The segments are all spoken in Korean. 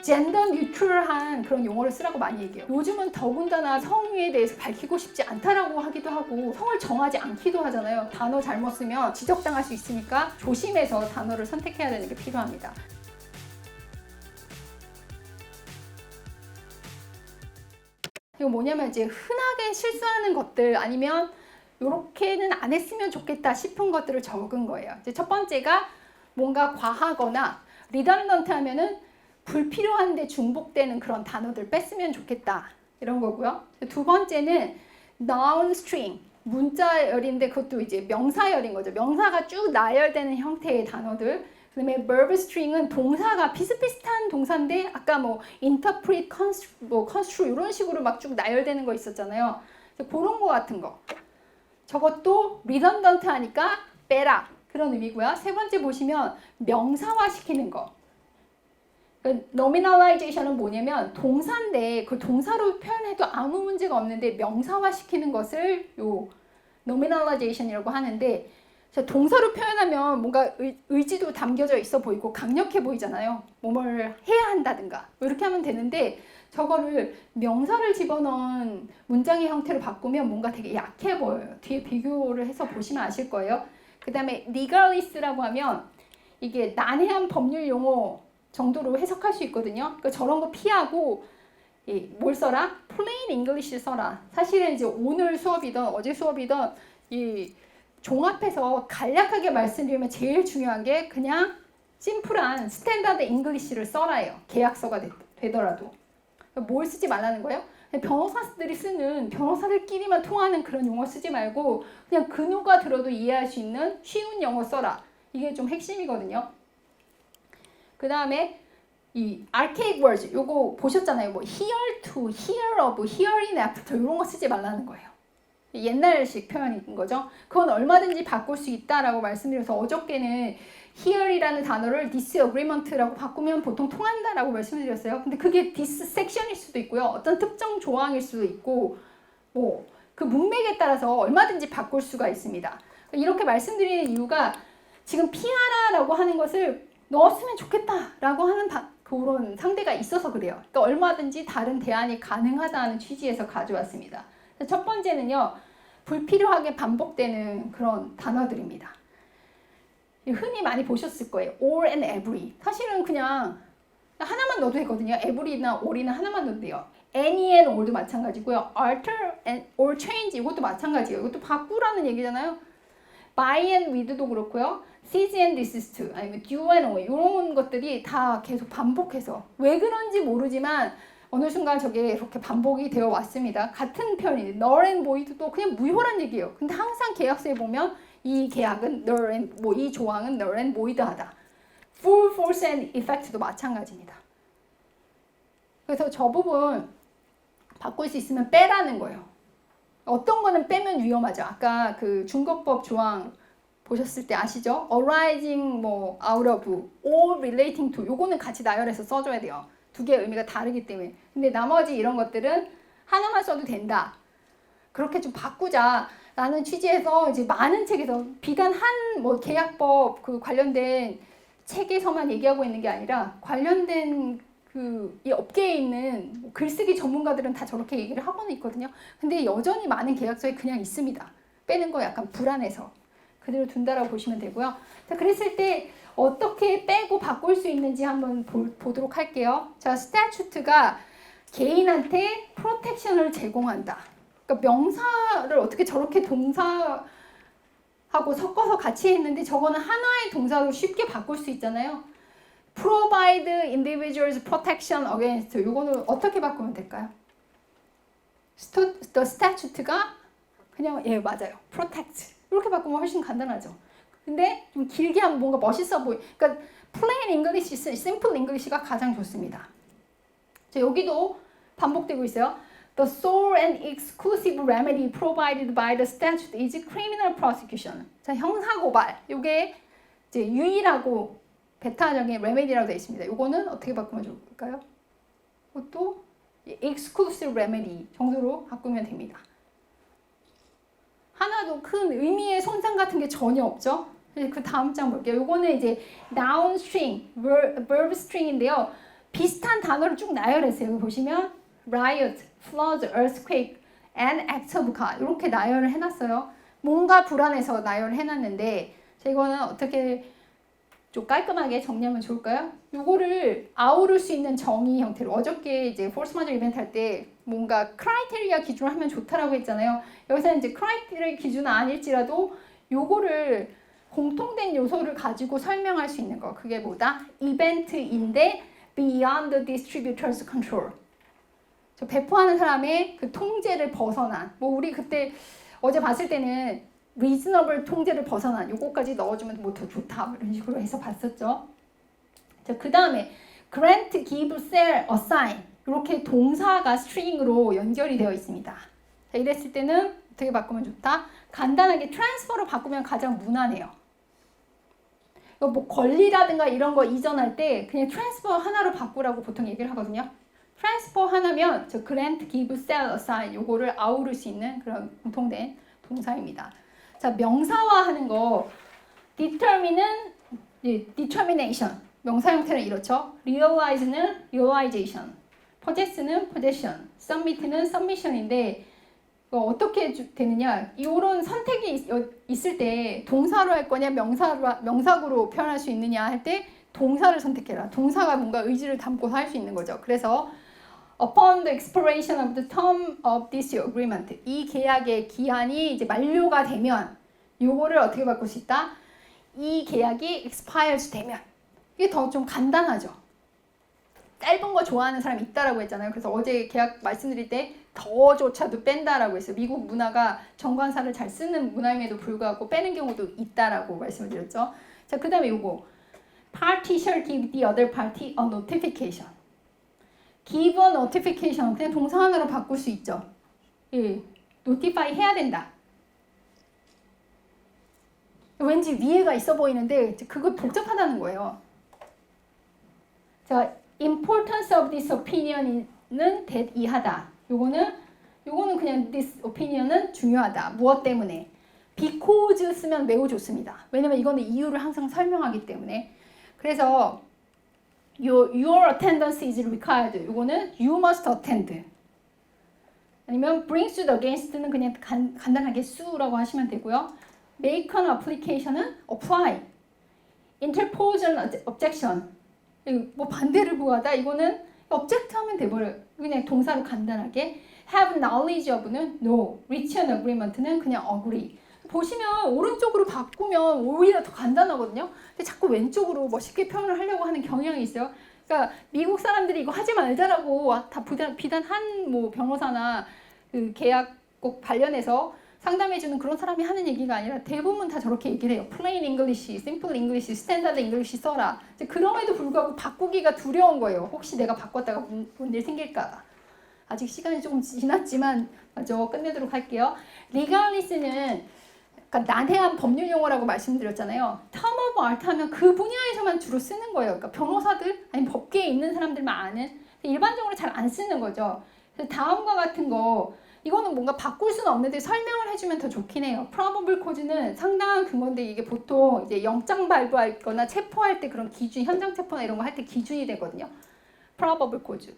젠더 뉴트럴한 그런 용어를 쓰라고 많이 얘기해요. 요즘은 더군다나 성에 대해서 밝히고 싶지 않다라고 하기도 하고 성을 정하지 않기도 하잖아요. 단어 잘못 쓰면 지적당할 수 있으니까 조심해서 단어를 선택해야 되는 게 필요합니다. 이거 뭐냐면 이제 흔하게 실수하는 것들 아니면 이렇게는 안 했으면 좋겠다 싶은 것들을 적은 거예요. 이제 첫 번째가 뭔가 과하거나 리던던트 하면은 불필요한데 중복되는 그런 단어들 뺐으면 좋겠다 이런 거고요. 두 번째는 noun string 문자열인데 그것도 이제 명사열인 거죠. 명사가 쭉 나열되는 형태의 단어들. 그다음에 verb string은 동사가 비슷비슷한 동사인데 아까 뭐 interpret, construe 이런 식으로 막 쭉 나열되는 거 있었잖아요. 그런 거 같은 거. 저것도 redundant 하니까 빼라 그런 의미고요. 세 번째 보시면 명사화 시키는 거. nominalization은 뭐냐면 동사인데 그 동사로 표현해도 아무 문제가 없는데 명사화 시키는 것을 요 nominalization이라고 하는데 동사로 표현하면 뭔가 의지도 담겨져 있어 보이고 강력해 보이잖아요. 뭐뭘 해야 한다든가 이렇게 하면 되는데 저거를 명사를 집어넣은 문장의 형태로 바꾸면 뭔가 되게 약해 보여요. 뒤에 비교를 해서 보시면 아실 거예요. 그 다음에 legalist라고 하면 이게 난해한 법률 용어 정도로 해석할 수 있거든요. 그러니까 저런 거 피하고 뭘 써라? plain English 써라. 사실은 이제 오늘 수업이든 어제 수업이든 이 종합해서 간략하게 말씀드리면 제일 중요한 게 그냥 심플한 스탠다드 잉글리시를 써라예요. 계약서가 되더라도. 뭘 쓰지 말라는 거예요? 변호사들이 쓰는 변호사들끼리만 통하는 그런 용어 쓰지 말고 그냥 그 누가 들어도 이해할 수 있는 쉬운 영어 써라. 이게 좀 핵심이거든요. 그 다음에 이 archaic words 요거 보셨잖아요. 뭐 here to, here of, here in after 이런 거 쓰지 말라는 거예요. 옛날식 표현인 거죠. 그건 얼마든지 바꿀 수 있다라고 말씀드려서 어저께는 here이라는 단어를 disagreement라고 바꾸면 보통 통한다라고 말씀드렸어요. 근데 그게 this section일 수도 있고요. 어떤 특정 조항일 수도 있고 뭐 그 문맥에 따라서 얼마든지 바꿀 수가 있습니다. 이렇게 말씀드리는 이유가 지금 피하라라고 하는 것을 넣었으면 좋겠다라고 하는 그런 상대가 있어서 그래요. 그러니까 얼마든지 다른 대안이 가능하다는 취지에서 가져왔습니다. 첫 번째는요. 불필요하게 반복되는 그런 단어들입니다. 흔히 많이 보셨을 거예요. all and every. 사실은 그냥 하나만 넣어도 되거든요. every나 all이나 하나만 넣어도 돼요. any and all도 마찬가지고요. alter and or change 이것도 마찬가지예요. 이것도 바꾸라는 얘기잖아요. by and with도 그렇고요. cease and desist 아니면 do and owe 이런 것들이 다 계속 반복해서 왜 그런지 모르지만 어느 순간 저게 이렇게 반복이 되어 왔습니다. 같은 표현이 null and void도 그냥 무효란 얘기예요. 근데 항상 계약서에 보면 이 계약은 null and 이 조항은 null and void하다. full force and effect도 마찬가지입니다. 그래서 저 부분 바꿀 수 있으면 빼라는 거예요. 어떤 거는 빼면 위험하죠. 아까 그 중거법 조항 보셨을 때 아시죠? arising 뭐 out of, or relating to 요거는 같이 나열해서 써줘야 돼요. 두 개의 의미가 다르기 때문에. 근데 나머지 이런 것들은 하나만 써도 된다. 그렇게 좀 바꾸자라는 취지에서 이제 많은 책에서 비단 한 뭐 계약법 그 관련된 책에서만 얘기하고 있는 게 아니라 관련된 이 업계에 있는 글쓰기 전문가들은 다 저렇게 얘기를 하고는 있거든요. 근데 여전히 많은 계약서에 그냥 있습니다. 빼는 거 약간 불안해서. 그대로 둔다라고 보시면 되고요. 자, 그랬을 때 어떻게 빼고 바꿀 수 있는지 한번 보도록 할게요. 자, 스태추트가 개인한테 프로텍션을 제공한다. 그러니까 명사를 어떻게 저렇게 동사하고 섞어서 같이 했는데 저거는 하나의 동사로 쉽게 바꿀 수 있잖아요. provide individuals protection against 이거는 어떻게 바꾸면 될까요? the statute가 그냥 맞아요. protect 이렇게 바꾸면 훨씬 간단하죠. 근데 좀 길게 하면 뭔가 멋있어 보이. 그러니까 plain English, simple English가 가장 좋습니다. 자, 여기도 반복되고 있어요. The sole and exclusive remedy provided by the statute is criminal prosecution. 자, 형사 고발. 이게 이제 유일하고 베타적인 remedy라고 되어 있습니다. 이거는 어떻게 바꾸면 좋을까요? 이것도 exclusive remedy 정도로 바꾸면 됩니다. 하나도 큰 의미의 손상 같은 게 전혀 없죠. 그 다음 장 볼게요. 이거는 이제 noun string, verb string인데요. 비슷한 단어를 쭉 나열했어요. 여기 보시면 riot, flood, earthquake, and act of God 이렇게 나열을 해놨어요. 뭔가 불안해서 나열을 해놨는데 자, 이거는 어떻게 좀 깔끔하게 정리하면 좋을까요? 요거를 아우를 수 있는 정의 형태로 어저께 이제 force majeure 이벤트 할 때 뭔가 크라이테리아 기준으로 하면 좋다라고 했잖아요. 여기서는 이제 크라이테리아 기준은 아닐지라도 요거를 공통된 요소를 가지고 설명할 수 있는 거. 그게 뭐다? 이벤트인데 beyond the distributor's control. 저 배포하는 사람의 그 통제를 벗어난. 뭐 우리 그때 어제 봤을 때는 reasonable 통제를 벗어난 요거까지 넣어주면 뭐 더 좋다 이런 식으로 해서 봤었죠. 자, 그 다음에 grant, give, sell, assign 이렇게 동사가 string으로 연결이 되어 있습니다. 자, 이랬을 때는 어떻게 바꾸면 좋다? 간단하게 transfer로 바꾸면 가장 무난해요. 뭐 권리라든가 이런 거 이전할 때 그냥 transfer 하나로 바꾸라고 보통 얘기를 하거든요. transfer 하나면 저 grant, give, sell, assign 요거를 아우를 수 있는 그런 공통된 동사입니다. 자, 명사화하는 거 determine은 determination 명사 형태는 이렇죠. realize는 realization, possess는 possession, submit는 submission인데 어떻게 되느냐? 이런 선택이 있을 때 동사로 할 거냐 명사구로 표현할 수 있느냐 할 때 동사를 선택해라. 동사가 뭔가 의지를 담고서 할 수 있는 거죠. 그래서 upon the expiration of the term of this agreement 이 계약의 기한이 이제 만료가 되면 요거를 어떻게 바꿀 수 있다? 이 계약이 expires 되면 이게 더 좀 간단하죠. 짧은 거 좋아하는 사람이 있다라고 했잖아요. 그래서 어제 계약 말씀드릴 때 더조차도 뺀다라고 했어요. 미국 문화가 정관사를 잘 쓰는 문화임에도 불구하고 빼는 경우도 있다라고 말씀을 드렸죠. 자, 그 다음에 요거 party shall give the other party a notification. give a notification 그냥 동사 하나로 바꿀 수 있죠. 예, notify 해야 된다. 왠지 위에가 있어 보이는데 그거 복잡하다는 거예요. 자, importance of this opinion은 that 이하다. 요거는 그냥 this opinion은 중요하다. 무엇 때문에? because 쓰면 매우 좋습니다. 왜냐면 이거는 이유를 항상 설명하기 때문에. 그래서 your attendance is required. 요거는 you must attend. 아니면 bring suit against는 그냥 간단하게 sue라고 하시면 되고요. make an application은 apply. interpose an objection. 뭐 반대를 구하다. 이거는 object 하면 돼버려요. 그냥 동사로 간단하게. have knowledge of는 no. reach an agreement는 그냥 agree. 보시면 오른쪽으로 바꾸면 오히려 더 간단하거든요. 근데 자꾸 왼쪽으로 멋있게 표현을 하려고 하는 경향이 있어요. 그러니까 미국 사람들이 이거 하지 말자라고 다 비단한 뭐 변호사나 그 계약 꼭 관련해서 상담해주는 그런 사람이 하는 얘기가 아니라 대부분 다 저렇게 얘기를 해요. plain English, simple English, standard English 써라. 그럼에도 불구하고 바꾸기가 두려운 거예요. 혹시 내가 바꿨다가 뭔일 생길까. 아직 시간이 조금 지났지만 먼저 끝내도록 할게요. legalis는 그러니까 난해한 법률 용어라고 말씀드렸잖아요. term of art 하면 그 분야에서만 주로 쓰는 거예요. 그러니까 변호사들 아니 법계에 있는 사람들만 아는 일반적으로 잘 안 쓰는 거죠. 그래서 다음과 같은 거 이거는 뭔가 바꿀 수는 없는데 설명을 해주면 더 좋긴 해요. probable cause는 상당한 근거인데 이게 보통 이제 영장 발부할 거나 체포할 때 그런 기준, 현장 체포나 이런 거 할 때 기준이 되거든요. probable cause.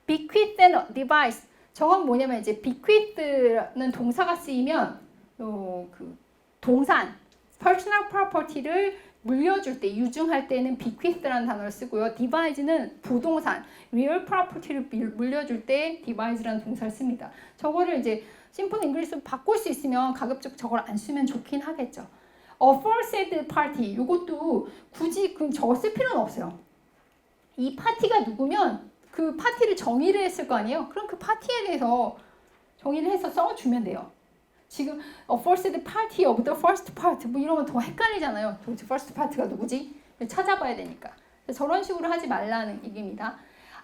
bequeath and devise. 저건 뭐냐면 이제 bequeath는 동사가 쓰이면 그 동산, personal property를 물려줄 때, 유증할 때는 bequeath라는 단어를 쓰고요. devise는 부동산, real property를 물려줄 때 devise라는 동사를 씁니다. 저거를 이제 simple English로 바꿀 수 있으면 가급적 저걸 안 쓰면 좋긴 하겠죠. aforesaid party, 이것도 굳이 저거 쓸 필요는 없어요. 이 파티가 누구면 그 파티를 정의를 했을 거 아니에요? 그럼 그 파티에 대해서 정의를 해서 써주면 돼요. 지금 aforesaid party of the first part 뭐 이러면 더 헷갈리잖아요. 도대체 first part가 누구지? 찾아봐야 되니까. 저런 식으로 하지 말라는 얘기입니다.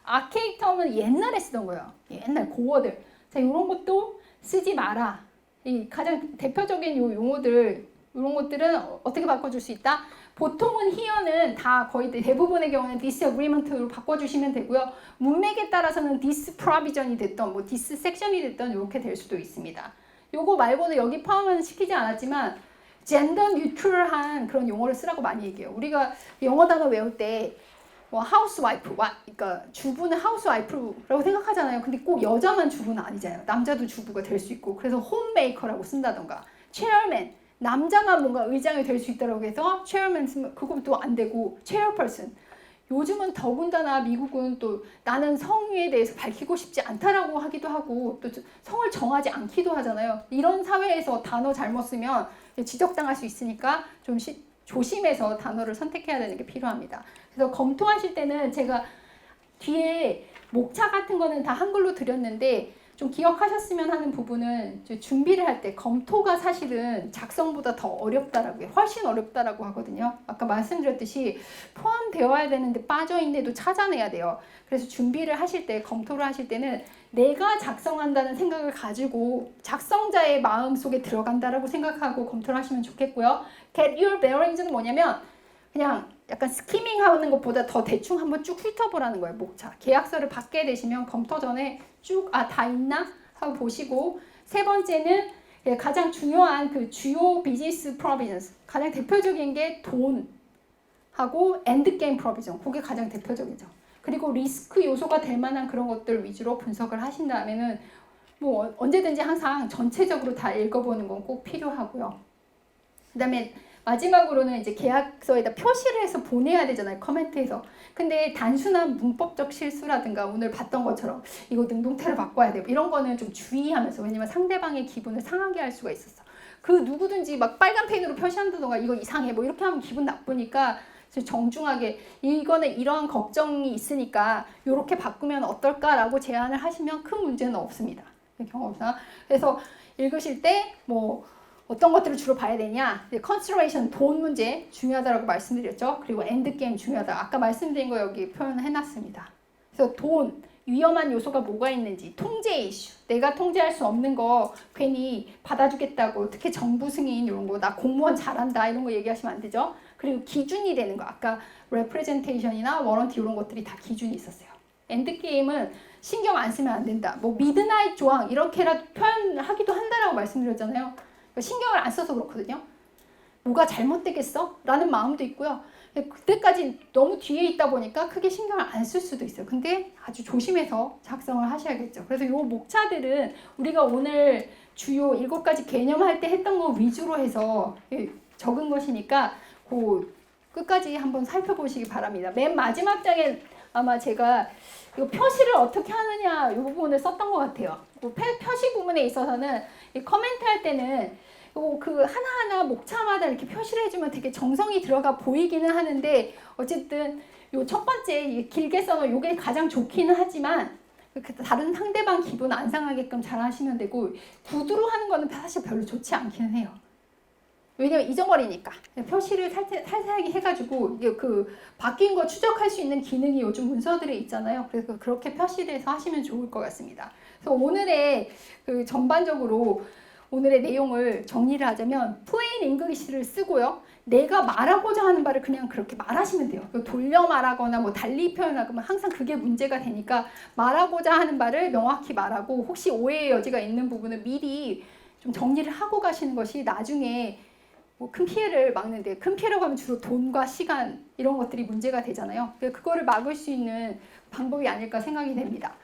archaic term은 옛날에 쓰던 거예요. 옛날 고어들. 자, 이런 것도 쓰지 마라. 이 가장 대표적인 요 용어들 이런 것들은 어떻게 바꿔줄 수 있다? 보통은 here는 다 거의 대부분의 경우는 disagreement로 바꿔주시면 되고요. 문맥에 따라서는 this provision이 됐던 뭐 this section이 됐던 이렇게 될 수도 있습니다. 요거 말고도 여기 포함은 시키지 않았지만 젠더 뉴트럴한 그런 용어를 쓰라고 많이 얘기해요. 우리가 영어 단어 외울 때 뭐 하우스와이프, 그러니까 주부는 하우스와이프라고 생각하잖아요. 근데 꼭 여자만 주부는 아니잖아요. 남자도 주부가 될 수 있고, 그래서 홈메이커라고 쓴다던가, 체어맨, 남자만 뭔가 의장이 될 수 있다고 해서 체어맨 쓰면 그것도 안 되고, 체어퍼슨. 요즘은 더군다나 미국은 또 나는 성에 대해서 밝히고 싶지 않다라고 하기도 하고, 또 성을 정하지 않기도 하잖아요. 이런 사회에서 단어 잘못 쓰면 지적당할 수 있으니까 좀 조심해서 단어를 선택해야 되는 게 필요합니다. 그래서 검토하실 때는 제가 뒤에 목차 같은 거는 다 한글로 드렸는데, 좀 기억하셨으면 하는 부분은 준비를 할 때 검토가 사실은 작성보다 더 어렵다라고 해요. 훨씬 어렵다라고 하거든요. 아까 말씀드렸듯이 포함되어야 되는데 빠져있는데도 찾아내야 돼요. 그래서 준비를 하실 때, 검토를 하실 때는 내가 작성한다는 생각을 가지고 작성자의 마음속에 들어간다라고 생각하고 검토를 하시면 좋겠고요. Get your bearings는 뭐냐면 그냥 약간 스키밍 하는 것보다 더 대충 한번 쭉 훑어보라는 거예요. 목차. 계약서를 받게 되시면 검토 전에 쭉 다 있나 하고 보시고, 세 번째는 가장 중요한 그 주요 비즈니스 프로비전스, 가장 대표적인 게 돈하고 엔드게임 프로비전, 그게 가장 대표적이죠. 그리고 리스크 요소가 될 만한 그런 것들 위주로 분석을 하신 다음에는 뭐 언제든지 항상 전체적으로 다 읽어보는 건 꼭 필요하고요. 그 다음에 마지막으로는 이제 계약서에다 표시를 해서 보내야 되잖아요. 커멘트해서. 근데 단순한 문법적 실수라든가 오늘 봤던 것처럼 이거 능동태로 바꿔야 되고 이런 거는 좀 주의하면서, 왜냐면 상대방의 기분을 상하게 할 수가 있었어. 그 누구든지 막 빨간 펜으로 표시한다던가 이거 이상해 뭐 이렇게 하면 기분 나쁘니까 정중하게 이거는 이러한 걱정이 있으니까 이렇게 바꾸면 어떨까라고 제안을 하시면 큰 문제는 없습니다. 경험상. 그래서 읽으실 때 뭐 어떤 것들을 주로 봐야 되냐? 컨시더레이션, 돈 문제 중요하다고 말씀드렸죠. 그리고 엔드게임 중요하다. 아까 말씀드린 거 여기 표현해놨습니다. 그래서 돈, 위험한 요소가 뭐가 있는지, 통제 이슈, 내가 통제할 수 없는 거 괜히 받아주겠다고, 특히 정부 승인 이런 거, 나 공무원 잘한다 이런 거 얘기하시면 안 되죠. 그리고 기준이 되는 거, 아까 레프레젠테이션이나 워런티 이런 것들이 다 기준이 있었어요. 엔드게임은 신경 안 쓰면 안 된다. 뭐 미드나잇 조항 이렇게라도 표현하기도 한다라고 말씀드렸잖아요. 신경을 안 써서 그렇거든요. 뭐가 잘못되겠어? 라는 마음도 있고요. 그때까지 너무 뒤에 있다 보니까 크게 신경을 안 쓸 수도 있어요. 근데 아주 조심해서 작성을 하셔야겠죠. 그래서 이 목차들은 우리가 오늘 주요 7가지 개념할 때 했던 거 위주로 해서 적은 것이니까 그 끝까지 한번 살펴보시기 바랍니다. 맨 마지막 장에 아마 제가 이 표시를 어떻게 하느냐 이 부분을 썼던 것 같아요. 그 표시 부분에 있어서는 이 커멘트 할 때는 그 하나하나 목차마다 이렇게 표시를 해주면 되게 정성이 들어가 보이기는 하는데, 어쨌든 요 첫 번째 길게 써놓은 이게 가장 좋기는 하지만 다른 상대방 기분 안 상하게끔 잘 하시면 되고, 구두로 하는 거는 사실 별로 좋지 않기는 해요. 왜냐면 잊어버리니까. 표시를 살살하게 해가지고 그 바뀐 거 추적할 수 있는 기능이 요즘 문서들에 있잖아요. 그래서 그렇게 표시를 해서 하시면 좋을 것 같습니다. 그래서 오늘의 그 전반적으로 오늘의 내용을 정리를 하자면 plain English를 쓰고요. 내가 말하고자 하는 바를 그냥 그렇게 말하시면 돼요. 돌려 말하거나 뭐 달리 표현하면 항상 그게 문제가 되니까 말하고자 하는 바를 명확히 말하고, 혹시 오해의 여지가 있는 부분은 미리 좀 정리를 하고 가시는 것이 나중에 뭐 큰 피해를 막는데, 큰 피해라고 하면 주로 돈과 시간 이런 것들이 문제가 되잖아요. 그거를 막을 수 있는 방법이 아닐까 생각이 됩니다.